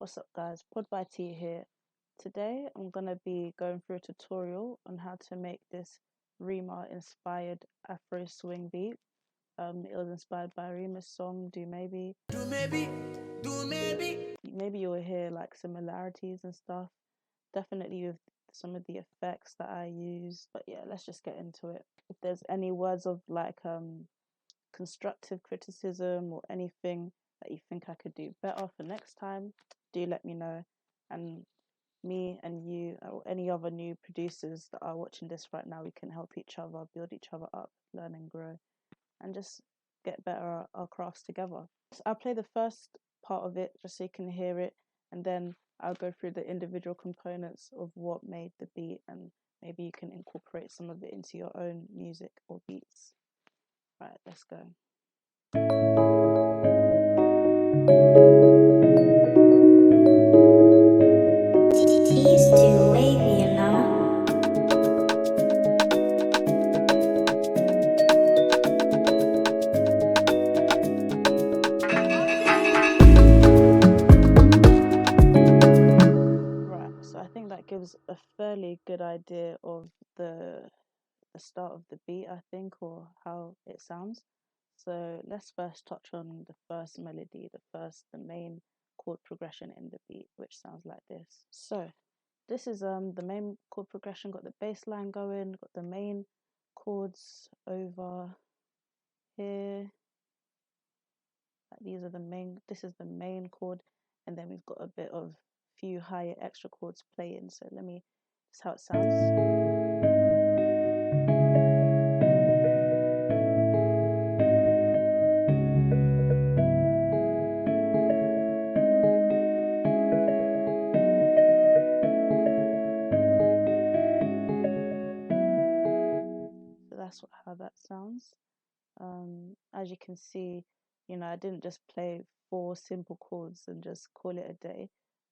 What's up guys, Pod by T here. Today I'm gonna be going through a tutorial on how to make this Rema inspired Afro swing beat. It was inspired by Rema's song dumebi. Maybe you'll hear like similarities and stuff. Definitely with some of the effects that I use. But yeah, let's just get into it. If there's any words of like constructive criticism or anything that you think I could do better for next time, do let me know. And me and you or any other new producers that are watching this right now, we can help each other, build each other up, learn and grow, and just get better at our crafts together. So I'll play the first part of it just so you can hear it, and then I'll go through the individual components of what made the beat, and maybe you can incorporate some of it into your own music or beats. Right, let's go. He's too wavy, you know. Right, so I think that gives a fairly good idea of the start of the beat, I think, or how it sounds. So let's first touch on the first melody, the main chord progression in the beat, which sounds like this. So this is the main chord progression, got the bass line going, got the main chords over here. These are the main, this is the main chord, and then we've got a bit of few higher extra chords playing. So this is how it sounds. So that's how that sounds. As you can see, I didn't just play 4 simple chords and just call it a day.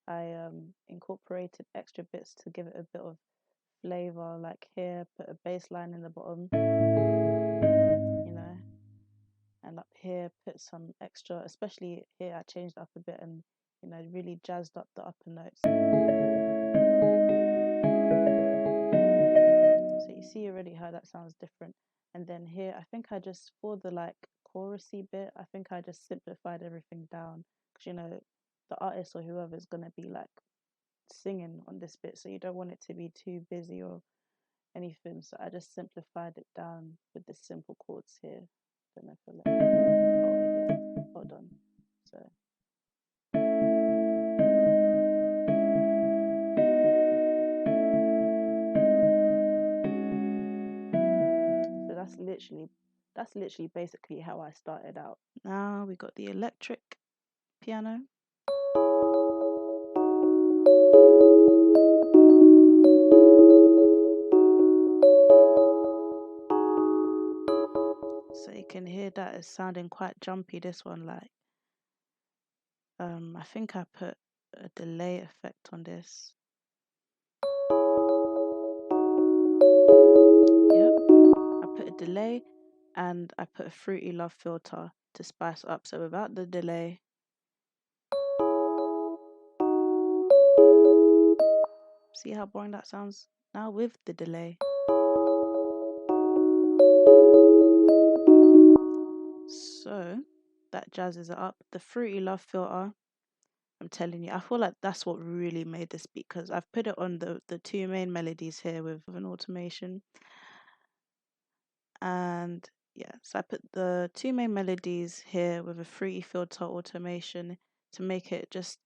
I incorporated extra bits to give it a bit of flavor, like here, put a bass line in the bottom, and up here, put some extra, especially here, I changed up a bit and, really jazzed up the upper notes. So you see already how that sounds different. And then here, I think I just, for the like chorusy bit, I think I just simplified everything down because, the artist or whoever is going to be like singing on this bit. So you don't want it to be too busy or anything. So I just simplified it down with the simple chords here. Don't know if I hold on. So that's literally basically how I started out. Now we got the electric piano. So you can hear that it's sounding quite jumpy, this one, like I think I put a delay effect on this. Yep, I put a delay and I put a Fruity Love filter to spice up. So without the delay, see how boring that sounds? Now with the delay. So that jazzes it up. The Fruity Love filter, I'm telling you, I feel like that's what really made this beat, because I've put it on the 2 main melodies here with an automation. And yeah, so I put the 2 main melodies here with a Fruity filter automation to make it just,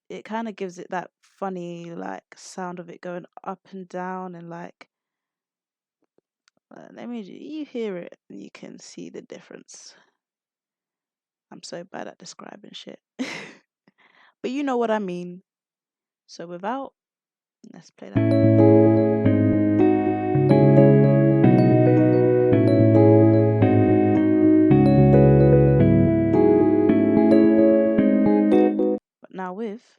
it kind of gives it that funny like sound of it going up and down, and like you hear it and you can see the difference. I'm so bad at describing shit. But you know what I mean. So let's play that. But now with.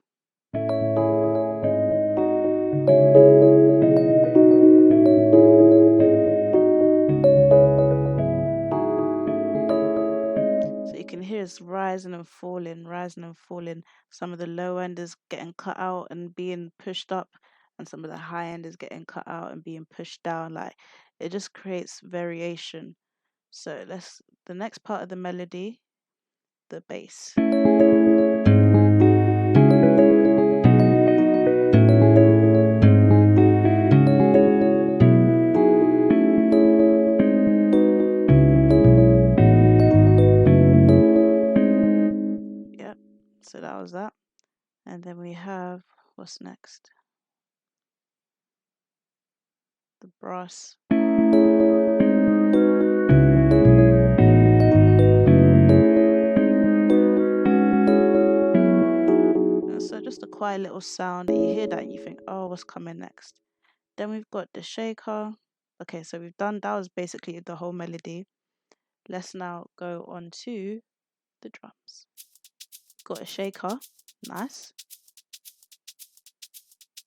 So you can hear just rising and falling, rising and falling. Some of the low end is getting cut out and being pushed up, and some of the high end is getting cut out and being pushed down. Like it just creates variation. So the next part of the melody, the bass. Yep. So that was that. And then we have, what's next? The brass. And so just a quiet little sound that you hear that and you think, oh, what's coming next? Then we've got the shaker. Okay, so that was basically the whole melody. Let's now go on to the drums. Got a shaker, nice.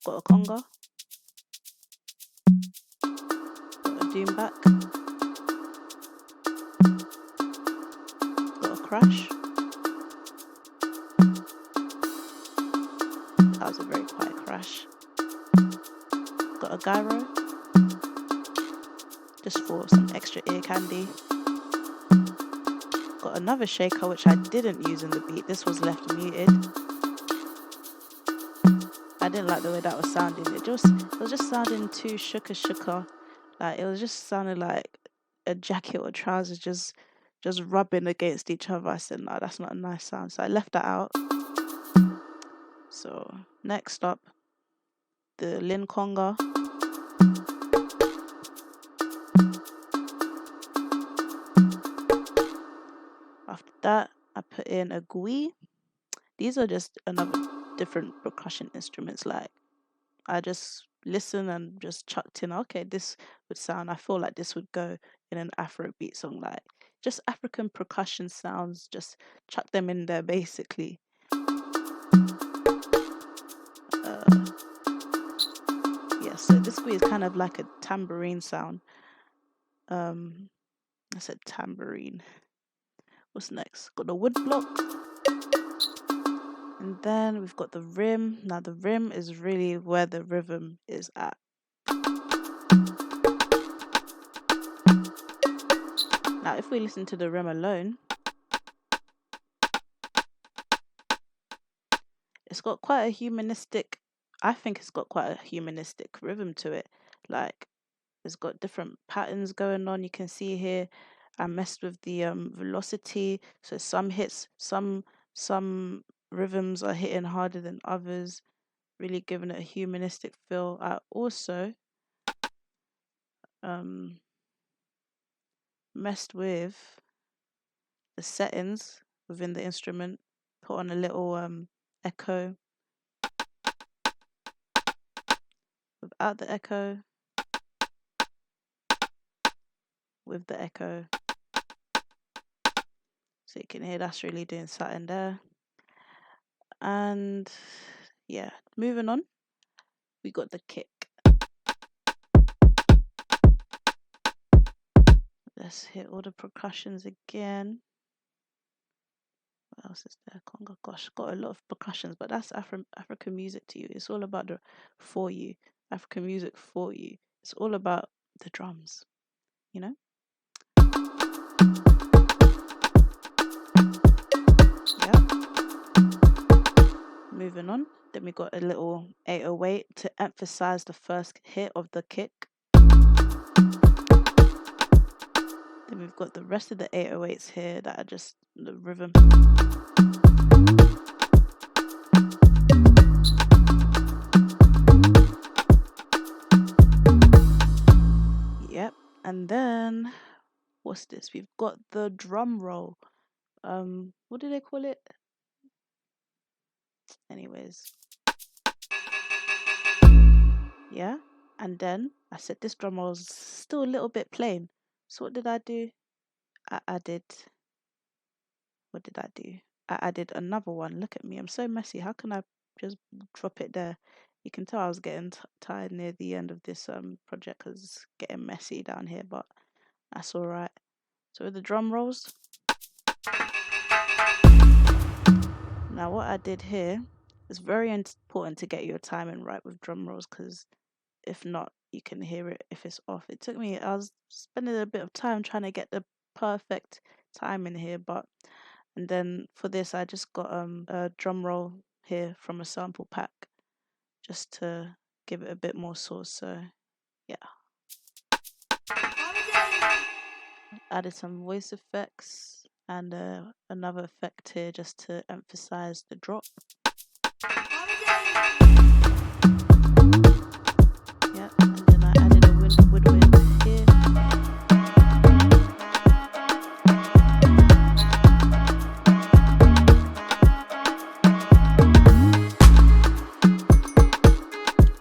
Got a conga. Got a doom back. Got a crash. That was a very quiet crash. Got a gyro, just for some extra ear candy. Got another shaker which I didn't use in the beat. This was left muted. I didn't like the way that was sounding. It was just sounding too shooker. Like it was just sounding like a jacket or trousers just rubbing against each other. I said, no, that's not a nice sound. So I left that out. So next up, the Lin Conga. After that, I put in a gui. These are just another different percussion instruments. Like I just listened and just chucked in, okay, this would sound, I feel like this would go in an Afrobeat song, like just African percussion sounds, just chuck them in there basically. Yeah, so this gui is kind of like a tambourine sound. I said tambourine. What's next? Got the wood block. And then we've got the rim. Now the rim is really where the rhythm is at. Now if we listen to the rim alone, it's got quite a humanistic, I think it's got quite a humanistic rhythm to it. Like it's got different patterns going on. You can see here I messed with the velocity. So some hits, some rhythms are hitting harder than others, really giving it a humanistic feel. I also messed with the settings within the instrument, put on a little echo without the echo, with the echo. So you can hear that's really doing something there. And yeah, moving on, we got the kick. Let's hit all the percussions again. What else is there? Conga, gosh, got a lot of percussions, but that's African music to you. It's all about the for you, African music for you. It's all about the drums, you know? Yeah. Moving on. Then we got a little 808 to emphasize the first hit of the kick. Then we've got the rest of the 808s here that are just the rhythm. Yep. And then what's this? We've got the drum roll. What do they call it? Anyways. Yeah. And then I said this drum roll is still a little bit plain. So what did I do? I added, what did I do? I added another one. Look at me. I'm so messy. How can I just drop it there? You can tell I was getting tired near the end of this project because it's getting messy down here, but that's all right. So with the drum rolls, Now, what I did here is very important to get your timing right with drum rolls, because if not, you can hear it if it's off. It took me, I was spending a bit of time trying to get the perfect timing here, and then for this, I just got a drum roll here from a sample pack just to give it a bit more sauce. So yeah, added some voice effects and another effect here just to emphasize the drop. Yeah, and then I added a woodwind here.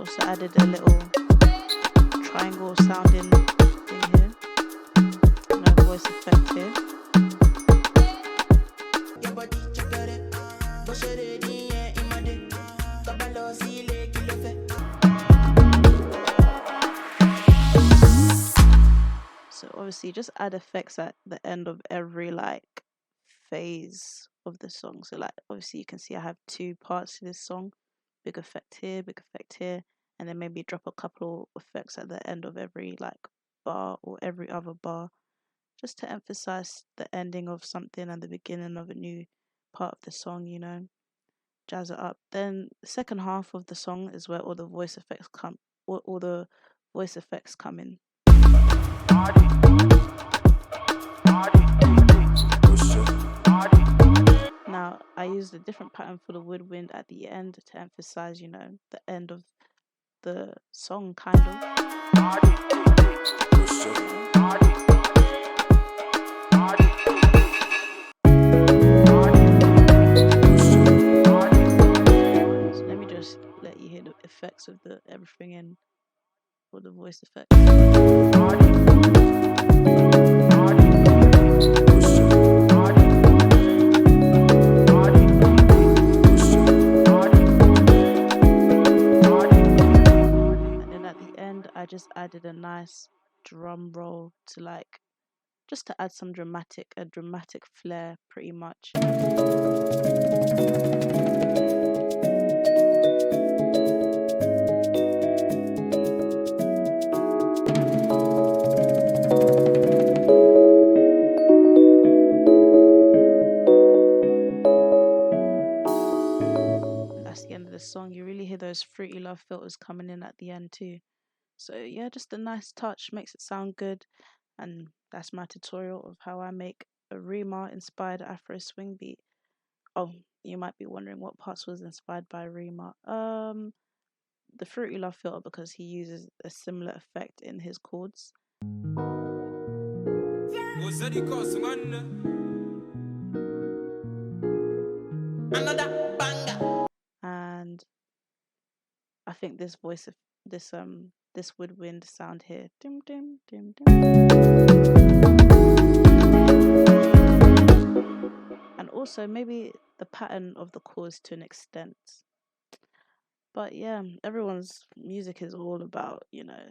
Also added a little triangle sounding thing here. No voice effect here. So obviously just add effects at the end of every like phase of the song. So like obviously you can see I have two parts to this song. Big effect here, and then maybe drop a couple effects at the end of every like bar or every other bar, just to emphasize the ending of something and the beginning of a new part of the song, jazz it up. Then the second half of the song is where all the voice effects come in. Now I used a different pattern for the woodwind at the end to emphasize, the end of the song, kind of. So let me just let you hear the effects of the everything in for the voice effects. I just added a nice drum roll to like just to add some a dramatic flair pretty much. And that's the end of the song. You really hear those fruity love filters coming in at the end too. So yeah, just a nice touch, makes it sound good. And that's my tutorial of how I make a Rema inspired Afro swing beat. Oh, you might be wondering what parts was inspired by Rema. The fruity love filter, because he uses a similar effect in his chords. Another banger. And I think this voice of this woodwind sound here. Dim, dim, dim, dim. And also maybe the pattern of the chords to an extent. But yeah, everyone's music is all about,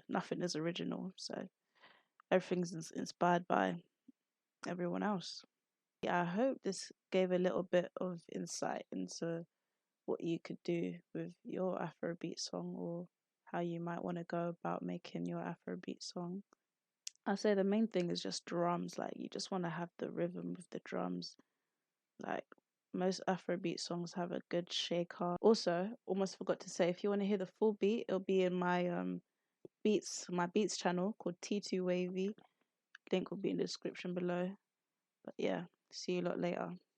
nothing is original. So everything's inspired by everyone else. Yeah, I hope this gave a little bit of insight into what you could do with your Afrobeat song, or how you might want to go about making your Afrobeat song. I say the main thing is just drums. Like you just want to have the rhythm with the drums. Like most Afrobeat songs have a good shaker. Also, almost forgot to say, if you want to hear the full beat, it'll be in my beats channel called T2 Wavy. Link will be in the description below. But yeah, see you a lot later.